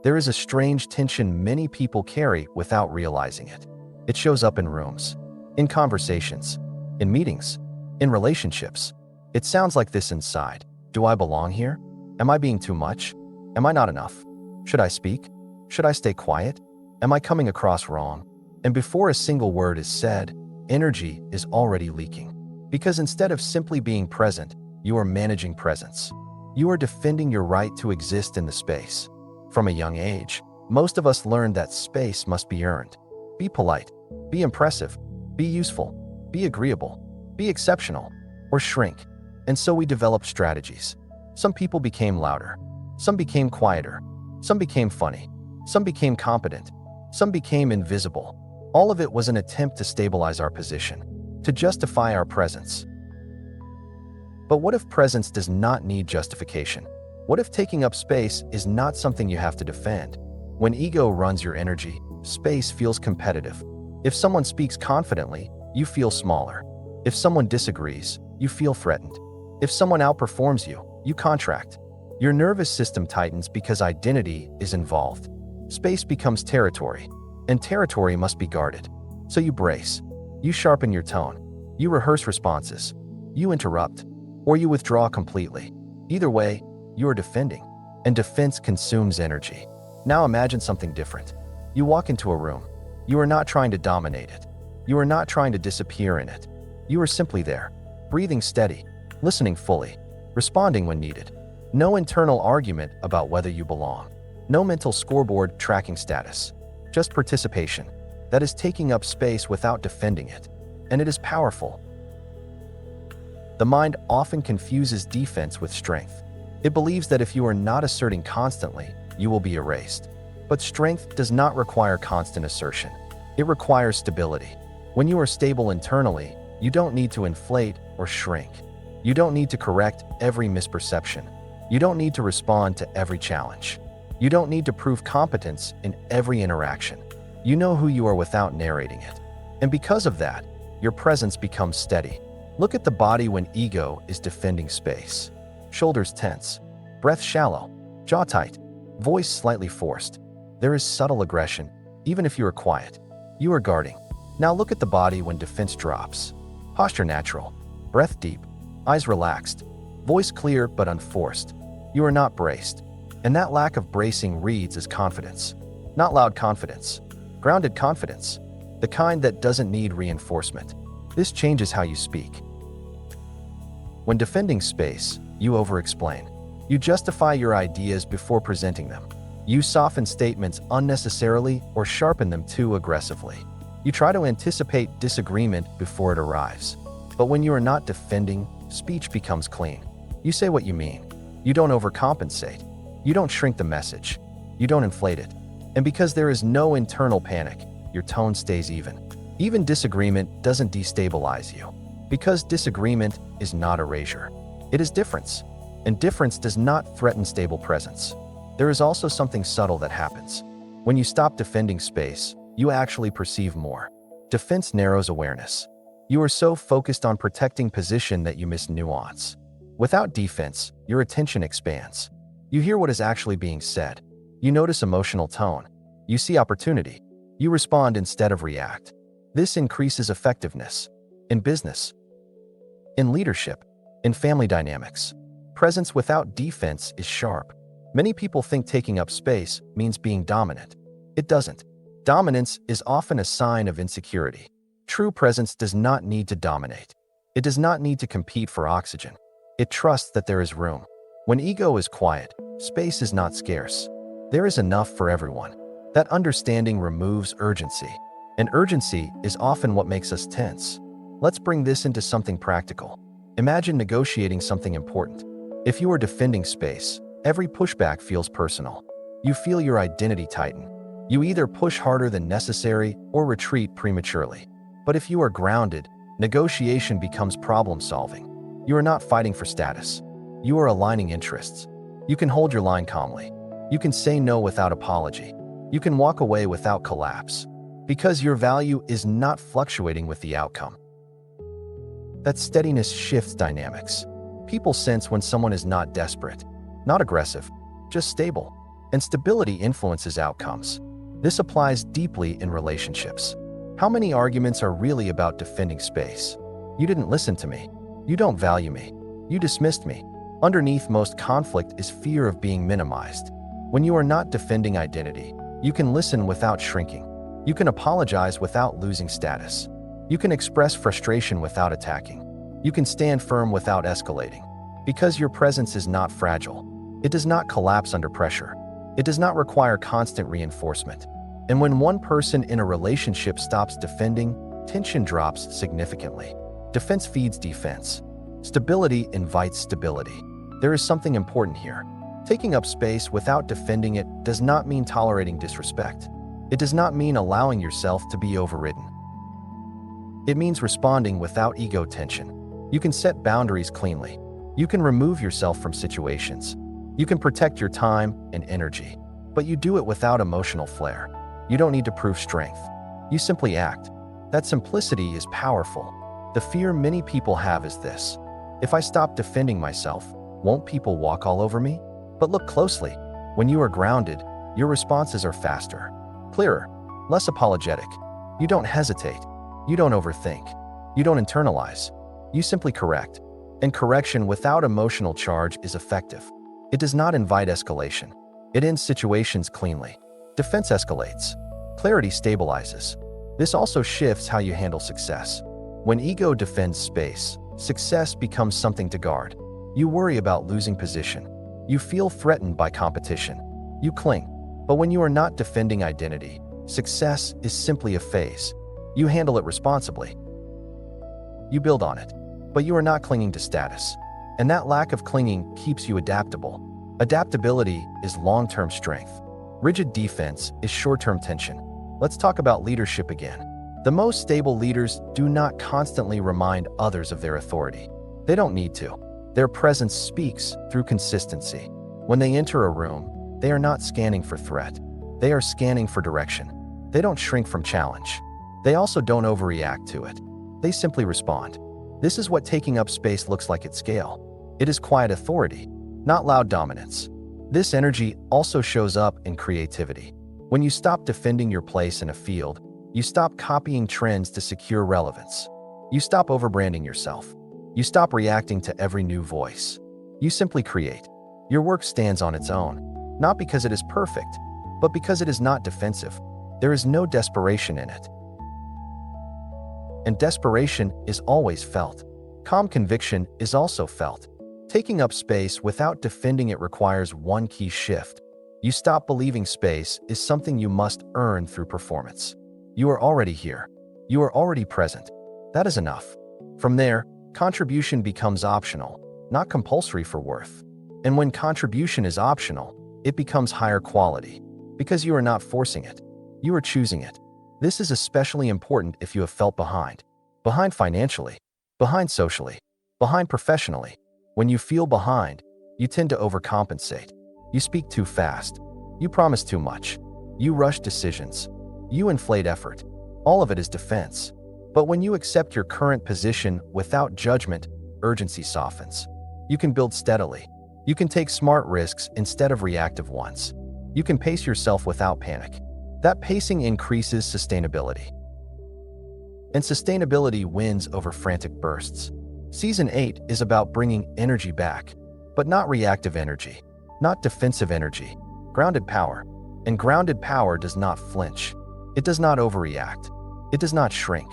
There is a strange tension many people carry without realizing it. It shows up in rooms, in conversations, in meetings, in relationships. It sounds like this inside. Do I belong here? Am I being too much? Am I not enough? Should I speak? Should I stay quiet? Am I coming across wrong? And before a single word is said, energy is already leaking. Because instead of simply being present, you are managing presence. You are defending your right to exist in the space. From a young age, most of us learned that space must be earned. Be polite, be impressive, be useful, be agreeable, be exceptional, or shrink. And so we developed strategies. Some people became louder. Some became quieter. Some became funny. Some became competent. Some became invisible. All of it was an attempt to stabilize our position, to justify our presence. But what if presence does not need justification? What if taking up space is not something you have to defend? When ego runs your energy, space feels competitive. If someone speaks confidently, you feel smaller. If someone disagrees, you feel threatened. If someone outperforms you, you contract. Your nervous system tightens because identity is involved. Space becomes territory, and territory must be guarded. So you brace. You sharpen your tone. You rehearse responses. You interrupt, or you withdraw completely. Either way, you are defending, and defense consumes energy. Now imagine something different. You walk into a room. You are not trying to dominate it. You are not trying to disappear in it. You are simply there, breathing steady, listening fully, responding when needed. No internal argument about whether you belong. No mental scoreboard tracking status. Just participation. That is taking up space without defending it. And it is powerful. The mind often confuses defense with strength. It believes that if you are not asserting constantly, you will be erased. But strength does not require constant assertion. It requires stability. When you are stable internally, you don't need to inflate or shrink. You don't need to correct every misperception. You don't need to respond to every challenge. You don't need to prove competence in every interaction. You know who you are without narrating it. And because of that, your presence becomes steady. Look at the body when ego is defending space. Shoulders tense, breath shallow, jaw tight, voice slightly forced. There is subtle aggression, even if you are quiet. You are guarding. Now look at the body when defense drops. Posture natural, breath deep, eyes relaxed, voice clear but unforced. You are not braced. And that lack of bracing reads as confidence. Not loud confidence, grounded confidence, the kind that doesn't need reinforcement. This changes how you speak. When defending space, you over-explain. You justify your ideas before presenting them. You soften statements unnecessarily or sharpen them too aggressively. You try to anticipate disagreement before it arrives. But when you are not defending, speech becomes clean. You say what you mean. You don't overcompensate. You don't shrink the message. You don't inflate it. And because there is no internal panic, your tone stays even. Even disagreement doesn't destabilize you. Because disagreement is not erasure. It is difference. And difference does not threaten stable presence. There is also something subtle that happens. When you stop defending space, you actually perceive more. Defense narrows awareness. You are so focused on protecting position that you miss nuance. Without defense, your attention expands. You hear what is actually being said. You notice emotional tone. You see opportunity. You respond instead of react. This increases effectiveness. In business, in leadership, in family dynamics. Presence without defense is sharp. Many people think taking up space means being dominant. It doesn't. Dominance is often a sign of insecurity. True presence does not need to dominate. It does not need to compete for oxygen. It trusts that there is room. When ego is quiet, space is not scarce. There is enough for everyone. That understanding removes urgency. And urgency is often what makes us tense. Let's bring this into something practical. Imagine negotiating something important. If you are defending space, every pushback feels personal. You feel your identity tighten. You either push harder than necessary or retreat prematurely. But if you are grounded, negotiation becomes problem solving. You are not fighting for status. You are aligning interests. You can hold your line calmly. You can say no without apology. You can walk away without collapse. Because your value is not fluctuating with the outcome. That steadiness shifts dynamics. People sense when someone is not desperate, not aggressive, just stable. and stability influences outcomes. This applies deeply in relationships. How many arguments are really about defending space? You didn't listen to me. You don't value me. You dismissed me. Underneath most conflict is fear of being minimized. When you are not defending identity, you can listen without shrinking. You can apologize without losing status. You can express frustration without attacking. You can stand firm without escalating. Because your presence is not fragile. It does not collapse under pressure. It does not require constant reinforcement. And when one person in a relationship stops defending, tension drops significantly. Defense feeds defense. Stability invites stability. There is something important here. Taking up space without defending it does not mean tolerating disrespect. It does not mean allowing yourself to be overridden. It means responding without ego tension. You can set boundaries cleanly. You can remove yourself from situations. You can protect your time and energy. But you do it without emotional flair. You don't need to prove strength. You simply act. That simplicity is powerful. The fear many people have is this: if I stop defending myself, won't people walk all over me? But look closely. When you are grounded, your responses are faster, clearer, less apologetic. You don't hesitate. You don't overthink. You don't internalize. You simply correct. And correction without emotional charge is effective. It does not invite escalation. It ends situations cleanly. Defense escalates. Clarity stabilizes. This also shifts how you handle success. When ego defends space, success becomes something to guard. You worry about losing position. You feel threatened by competition. You cling. But when you are not defending identity, success is simply a phase. You handle it responsibly. You build on it. But you are not clinging to status. And that lack of clinging keeps you adaptable. Adaptability is long-term strength. Rigid defense is short-term tension. Let's talk about leadership again. The most stable leaders do not constantly remind others of their authority. They don't need to. Their presence speaks through consistency. When they enter a room, they are not scanning for threat. They are scanning for direction. They don't shrink from challenge. They also don't overreact to it. They simply respond. This is what taking up space looks like at scale. It is quiet authority, not loud dominance. This energy also shows up in creativity. When you stop defending your place in a field, you stop copying trends to secure relevance. You stop overbranding yourself. You stop reacting to every new voice. You simply create. Your work stands on its own, not because it is perfect, but because it is not defensive. There is no desperation in it. And desperation is always felt. Calm conviction is also felt. Taking up space without defending it requires one key shift. You stop believing space is something you must earn through performance. You are already here. You are already present. That is enough. From there, contribution becomes optional, not compulsory for worth. And when contribution is optional, it becomes higher quality. Because you are not forcing it. You are choosing it. This is especially important if you have felt behind. Behind financially. Behind socially. Behind professionally. When you feel behind, you tend to overcompensate. You speak too fast. You promise too much. You rush decisions. You inflate effort. All of it is defense. But when you accept your current position without judgment, urgency softens. You can build steadily. You can take smart risks instead of reactive ones. You can pace yourself without panic. That pacing increases sustainability. And sustainability wins over frantic bursts. Season 8 is about bringing energy back, but not reactive energy, not defensive energy, grounded power. And grounded power does not flinch. It does not overreact. It does not shrink.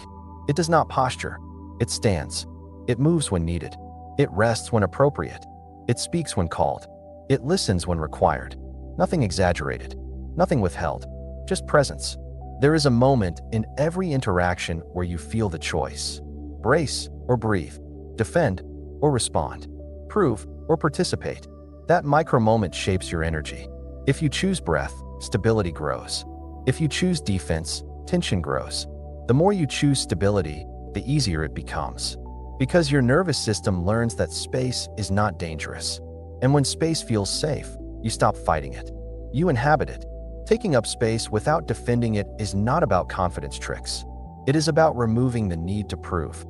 It does not posture. It stands. It moves when needed. It rests when appropriate. It speaks when called. It listens when required. Nothing exaggerated. Nothing withheld. Just presence. There is a moment in every interaction where you feel the choice. Brace or breathe. Defend or respond. Prove or participate. That micro moment shapes your energy. If you choose breath, stability grows. If you choose defense, tension grows. The more you choose stability, the easier it becomes. Because your nervous system learns that space is not dangerous. And when space feels safe, you stop fighting it. You inhabit it. Taking up space without defending it is not about confidence tricks. It is about removing the need to prove.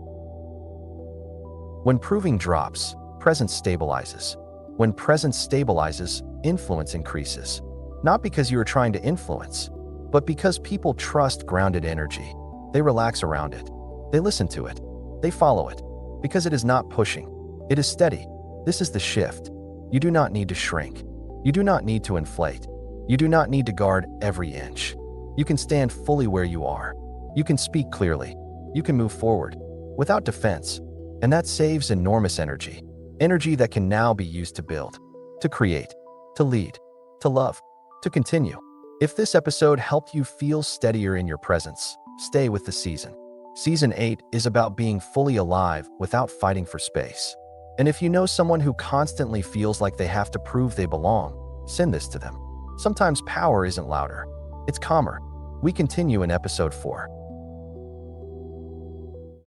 When proving drops, presence stabilizes. When presence stabilizes, influence increases. Not because you are trying to influence, but because people trust grounded energy. They relax around it. They listen to it. They follow it. Because it is not pushing. It is steady. This is the shift. You do not need to shrink. You do not need to inflate. You do not need to guard every inch. You can stand fully where you are. You can speak clearly. You can move forward without defense. And that saves enormous energy. Energy that can now be used to build, to create, to lead, to love, to continue. If this episode helped you feel steadier in your presence, stay with the season. Season 8 is about being fully alive without fighting for space. And if you know someone who constantly feels like they have to prove they belong, send this to them. Sometimes power isn't louder, it's calmer. We continue in episode 4.